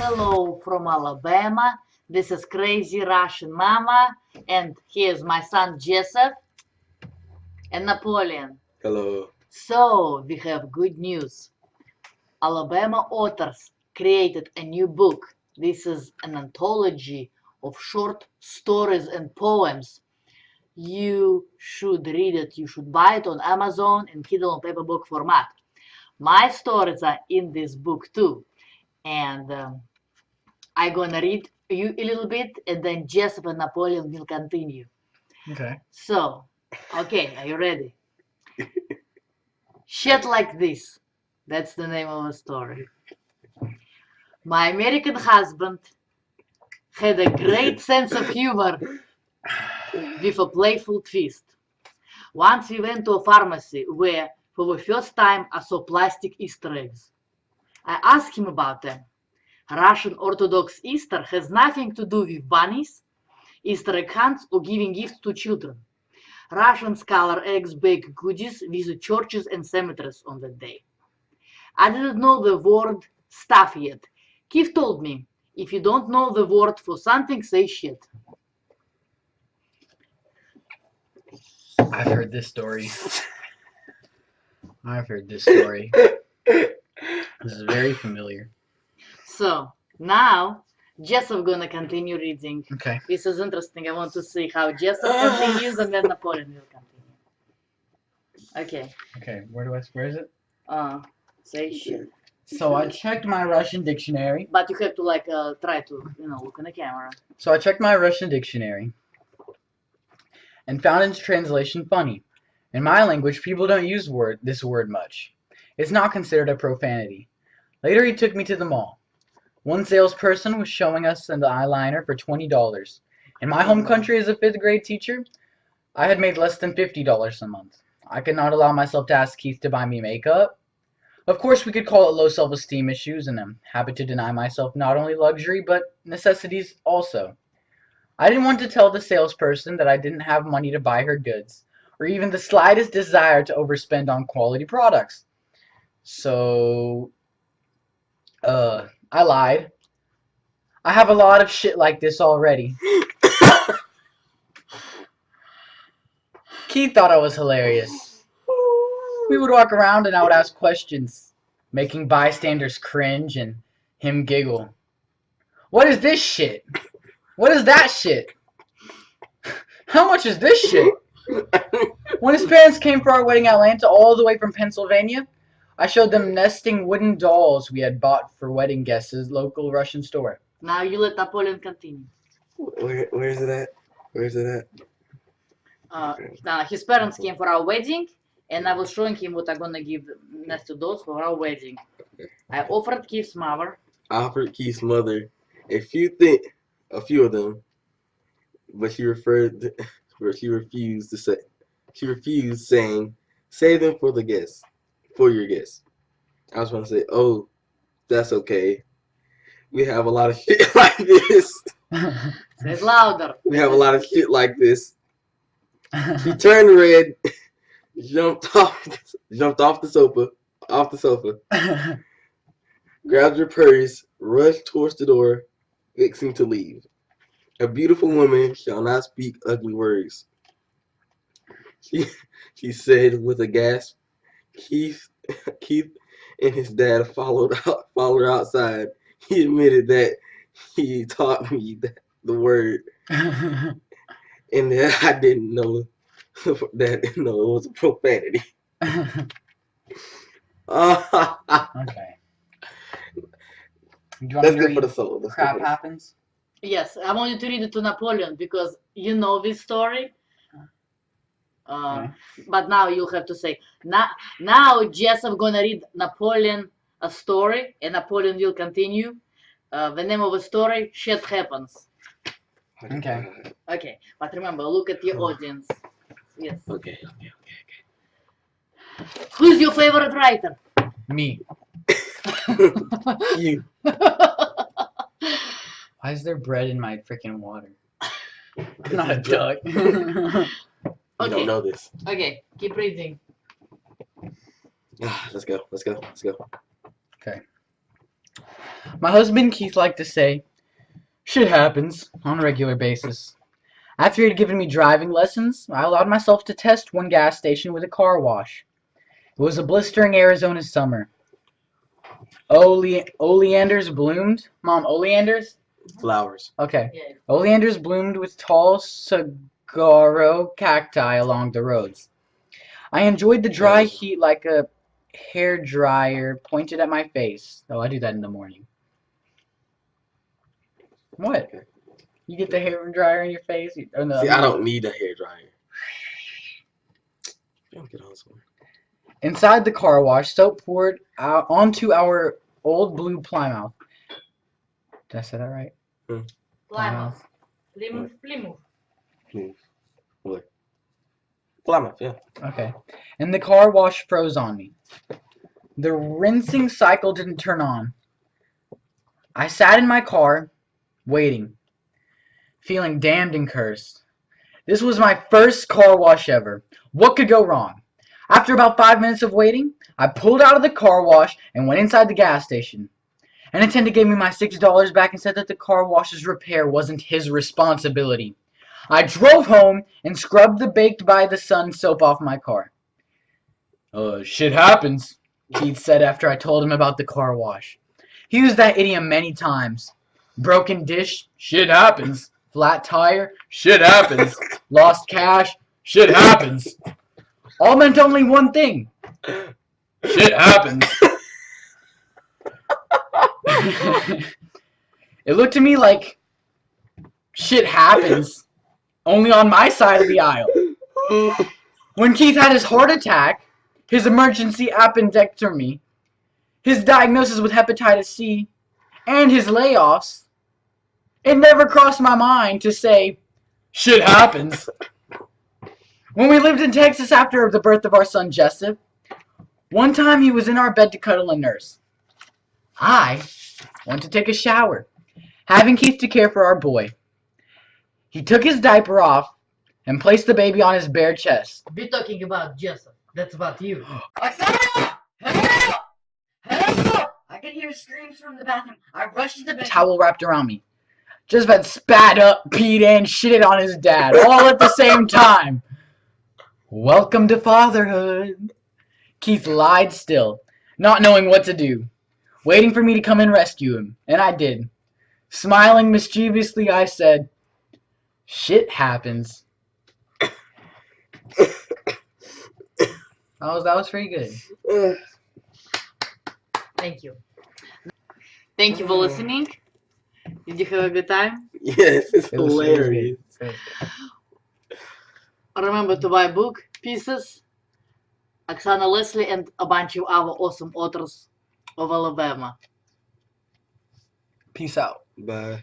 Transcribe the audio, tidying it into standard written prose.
Hello from Alabama. This is Crazy Russian Mama, and here's my son Joseph and Napoleon. Hello. So, we have good news. Alabama authors created a new book. This is an anthology of short stories and poems. You should read it. You should buy it on Amazon in Kindle and paperback format. My stories are in this book too. And I'm gonna read you a little bit, and then Joseph and Napoleon will continue. Okay. So, okay, are you ready? Shit like this. That's the name of the story. My American husband had a great sense of humor with a playful twist. Once we went to a pharmacy where, for the first time, I saw plastic Easter eggs. I asked him about them. Russian Orthodox Easter has nothing to do with bunnies, Easter egg hunts, or giving gifts to children. Russians color eggs baked goodies, visit churches and cemeteries on that day. I didn't know the word stuff yet. Keith told me, if you don't know the word for something, say shit. I've heard this story. This is very familiar. So, now, Joseph gonna continue reading. Okay. This is interesting. I want to see how Joseph continues and then Napoleon will continue. Okay. Okay. Where is it? Say shit. So I checked my Russian dictionary. But you have to try to, look in the camera. So I checked my Russian dictionary and found its translation funny. In my language, people don't use this word much. It's not considered a profanity. Later, he took me to the mall. One salesperson was showing us an eyeliner for $20. In my home country as a 5th grade teacher, I had made less than $50 a month. I could not allow myself to ask Keith to buy me makeup. Of course, we could call it low self-esteem issues, and I'm happy to deny myself not only luxury, but necessities also. I didn't want to tell the salesperson that I didn't have money to buy her goods, or even the slightest desire to overspend on quality products. So, I lied. I have a lot of shit like this already. Keith thought I was hilarious. We would walk around and I would ask questions, making bystanders cringe and him giggle. What is this shit? What is that shit? How much is this shit? When his parents came for our wedding in Atlanta all the way from Pennsylvania, I showed them nesting wooden dolls we had bought for wedding guests at a local Russian store. Now you let Napoleon continue. Where is it at? Where is it at? Now his parents came for our wedding, and I was showing him what I'm gonna give nested dolls for our wedding. I offered Keith's mother. I offered Keith's mother a few of them, but she refused to say. She refused, saying, "Save them for the guests, for your guests." I was going to say, "Oh, that's okay. We have a lot of shit like this. Say it louder. We have a lot of shit like this." She turned red, jumped off the sofa, grabbed her purse, rushed towards the door, fixing to leave. A beautiful woman shall not speak ugly words. She said with a gasp. Keith and his dad followed her outside. He admitted that he taught me the word, and that I didn't know that it was a profanity. Okay. Do you want That's me to good for the read soul. Crap Happens? Yes, I want you to read it to Napoleon because you know this story. Okay. But now you'll have to say now Joseph gonna read Napoleon a story, and Napoleon will continue. The name of the story: Shit Happens. Okay. Okay, but remember, look at your audience. Yes. Okay. Who's your favorite writer? Me. You. Why is there bread in my freaking water? I'm not a duck. You don't know this. Okay, keep reading. Let's go. Okay. My husband Keith liked to say, shit happens on a regular basis. After he had given me driving lessons, I allowed myself to test one gas station with a car wash. It was a blistering Arizona summer. Oleanders bloomed. Mom, oleanders? Flowers. Okay. Yeah. Oleanders bloomed with tall saguaro cacti along the roads. I enjoyed the dry heat like a hair dryer pointed at my face. Oh, I do that in the morning. What? Okay. You get the hair dryer in your face? Oh, no, See, I don't need a hair dryer. Don't get all this one. Inside the car wash, soap poured out onto our old blue Plymouth. Did I say that right? Plymouth. Plymouth. Please. What? Plymouth, yeah. Okay. And the car wash froze on me. The rinsing cycle didn't turn on. I sat in my car, waiting, feeling damned and cursed. This was my first car wash ever. What could go wrong? After about 5 minutes of waiting, I pulled out of the car wash and went inside the gas station. An attendant gave me my $6 back and said that the car wash's repair wasn't his responsibility. I drove home and scrubbed the baked by the sun soap off my car. Shit happens, Keith said after I told him about the car wash. He used that idiom many times. Broken dish, shit happens. Flat tire, shit happens. Lost cash, shit happens. All meant only one thing. Shit happens. It looked to me like shit happens, only on my side of the aisle. When Keith had his heart attack, his emergency appendectomy, his diagnosis with hepatitis C, and his layoffs, it never crossed my mind to say, shit happens. When we lived in Texas after the birth of our son Jessup, one time he was in our bed to cuddle a nurse. I went to take a shower, having Keith to care for our boy. He took his diaper off and placed the baby on his bare chest. We're talking about Jessup. That's about you. I could hear screams from the bathroom. I rushed to the bedroom. Towel wrapped around me. Just had spat up, peed, and shitted on his dad, all at the same time. Welcome to fatherhood. Keith lied still, not knowing what to do, waiting for me to come and rescue him, and I did. Smiling mischievously, I said, shit happens. That was pretty good. Thank you. Thank you for listening. Did you have a good time? Yes, it's It was hilarious. good. Remember to buy book Pieces, Oksana Leslie, and a bunch of other awesome authors of Alabama. Peace out. Bye.